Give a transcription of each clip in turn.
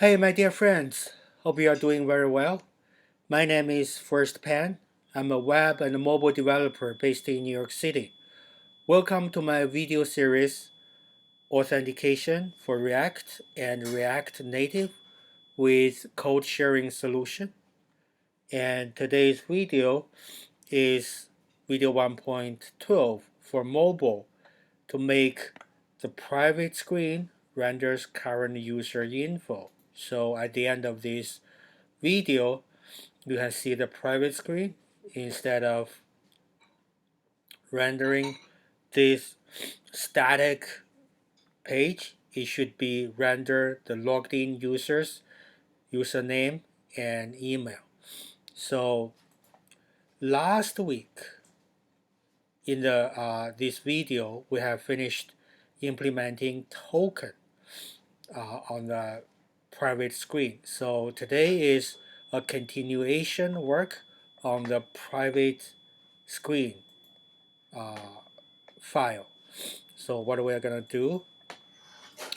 Hey, my dear friends. Hope you are doing very well. My name is First Pan. I'm a web and mobile developer based in New York City. Welcome to my video series, Authentication for React and React Native with Code Sharing Solution. And today's video is video 1.12 for mobile to make the private screen renders current user info. So at the end of this video, you can see the private screen instead of rendering this static page. It should be render the logged in user's username and email. So last week in this video, we have finished implementing token on the private screen. So today is a continuation work on the private screen file. So what we are going to do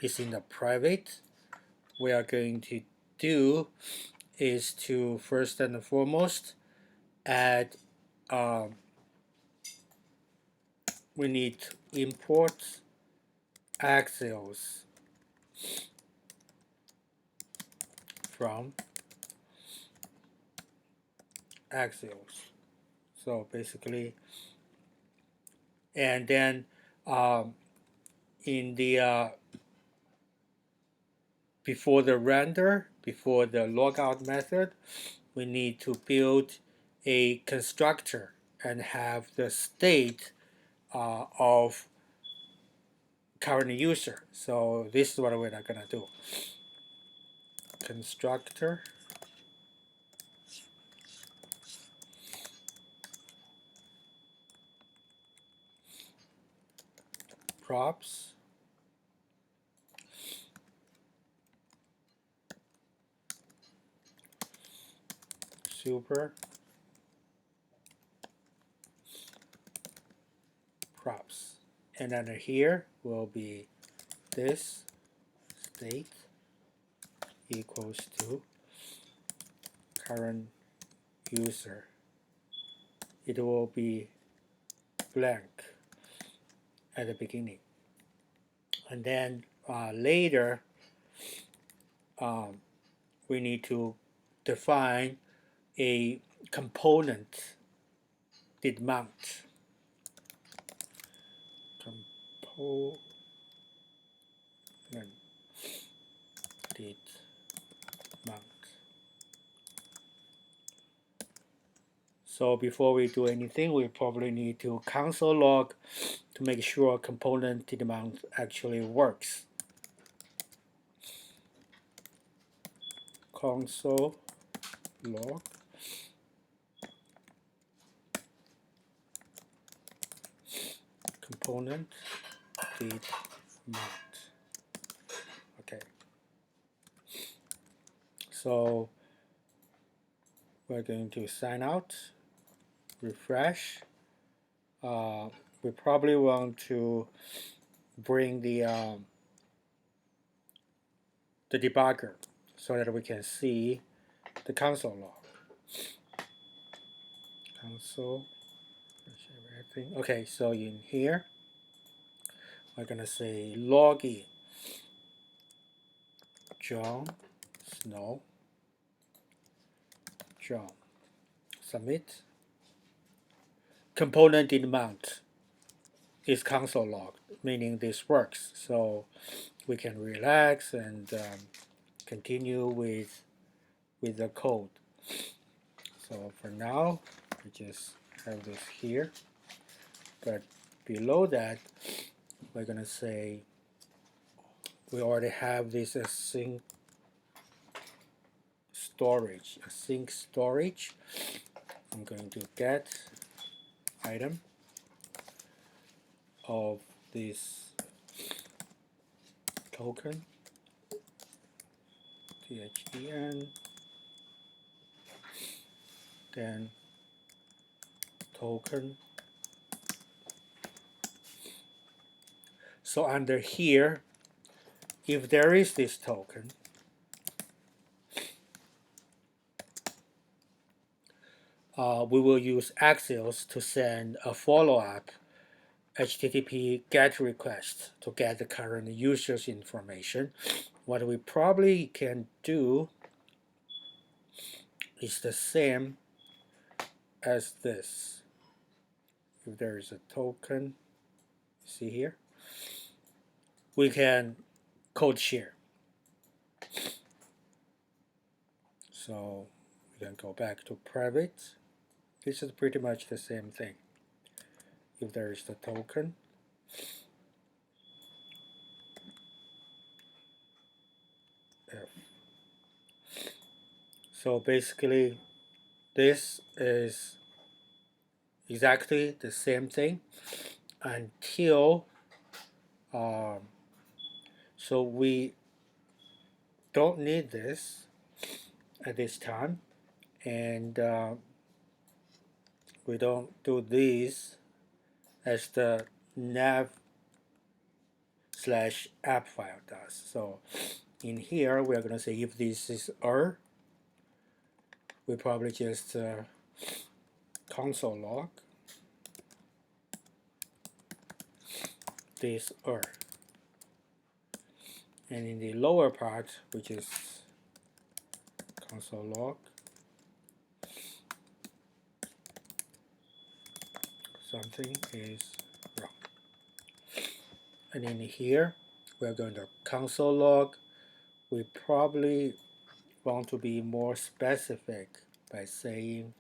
is in the private, we are going to do is to first and foremost add, we need to import axials from axials. So basically, and then in the before the render, before the logout method, we need to build a constructor and have the state of current user. So this is what we're not gonna do. Constructor props super props, and then here will be this state equals to current user. It will be blank at the beginning, and then later we need to define a component did mount. Component did mount. So before we do anything, we probably need to console log to make sure component did mount actually works. Console log component did mount. Okay. So we're going to sign out, refresh. We probably want to bring the debugger so that we can see the console log. Console, everything. Okay, so in here, we're gonna say login John Snow. John. Submit. Component did mount is console log, meaning this works. So we can relax and continue with the code. So for now, we just have this here. But below that, we're gonna say we already have this async storage. Async storage. I'm going to get item of this token THEN, then token. So under here, if there is this token, we will use Axios to send a follow-up HTTP GET request to get the current user's information. What we probably can do is the same as this. If there is a token, see here, we can code share. So we can go back to private. This is pretty much the same thing. If there is the token, F. So basically, this is exactly the same thing until so we don't need this at this time, and we don't do these as the nav/app file does. So in here we're going to say if this is we probably just console log this and in the lower part, which is console log something is wrong, and in here we're going to console log. We probably want to be more specific by saying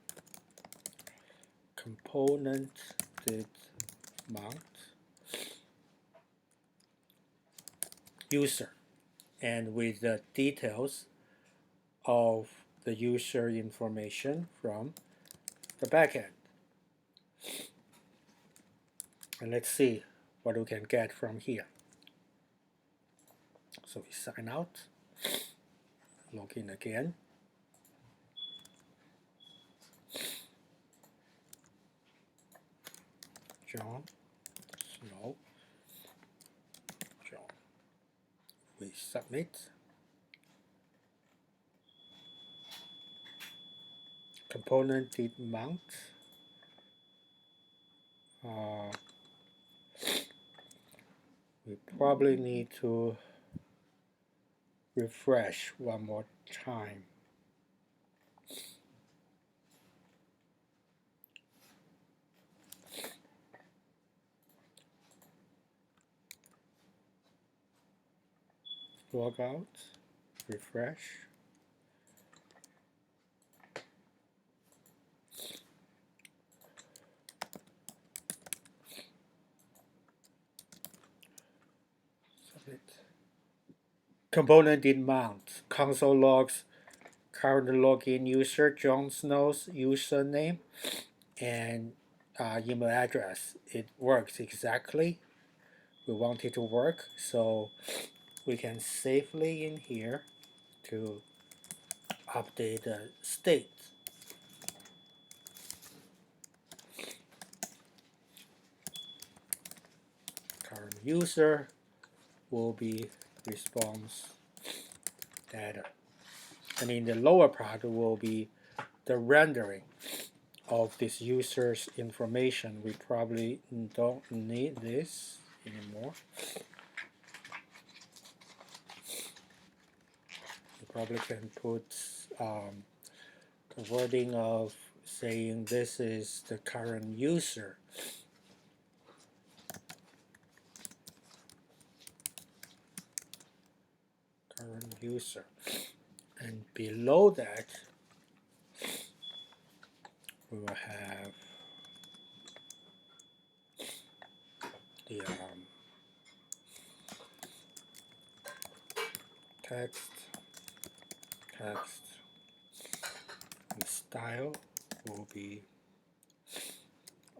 component did mount user, and with the details of the user information from the backend. And let's see what we can get from here. So we sign out, log in again. John Snow. John. We submit. Component did mount. We probably need to refresh one more time. Log out, refresh. Submit. Component did mount. Console logs current login user Jon Snow's username and email address. It works exactly. We want it to work, so we can safely in here to update the state. Current user will be response data. And in the lower part will be the rendering of this user's information. We probably don't need this anymore. You probably can put the wording of saying this is the current user. Current user. And below that, we will have the text, and style will be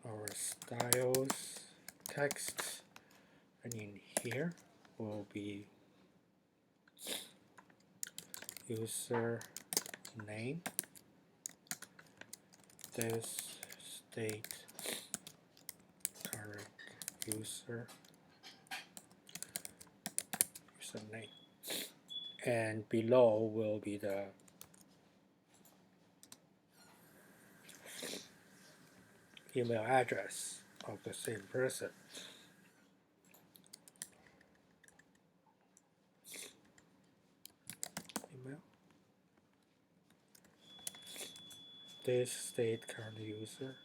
our styles text, and in here will be user name, this state current username, and below will be the email address of the same person. Email. This state current user.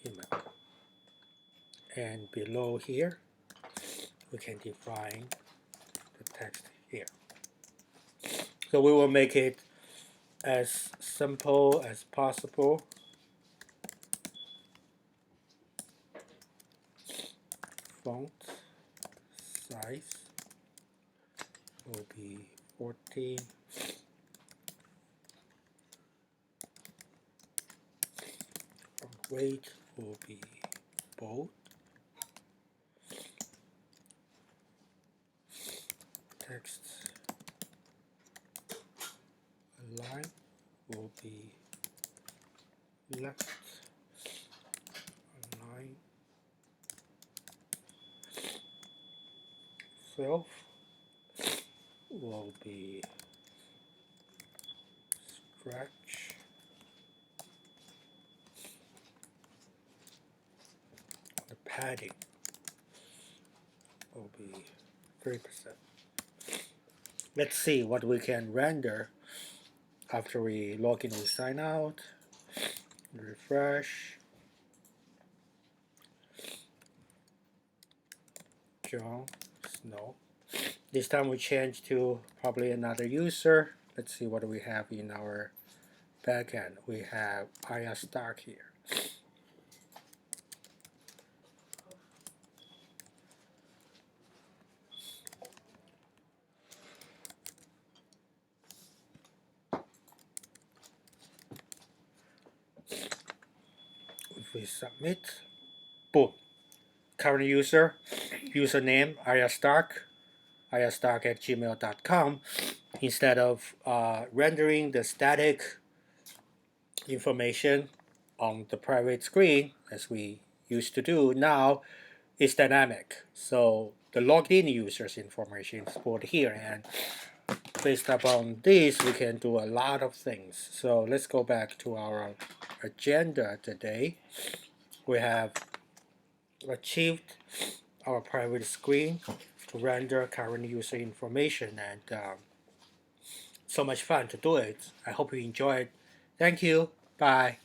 Email. And below here, we can define the text here. So we will make it as simple as possible. Font size will be 14. Font weight will be bold. Text align will be left align. Self will be stretch. The padding will be 3%. Let's see what we can render after we log in and sign out. Refresh. John Snow. This time we change to probably another user. Let's see what we have in our backend. We have Aya Stark here. If we submit, boom. Current user, username Aya Stark, ayastark@gmail.com. Instead of rendering the static information on the private screen as we used to do, now it's dynamic. So the logged in user's information is stored here, and based upon this we can do a lot of things. So let's go back to our agenda today. We have achieved our private screen to render current user information, and so much fun to do it. I hope you enjoyed. Thank you. Bye.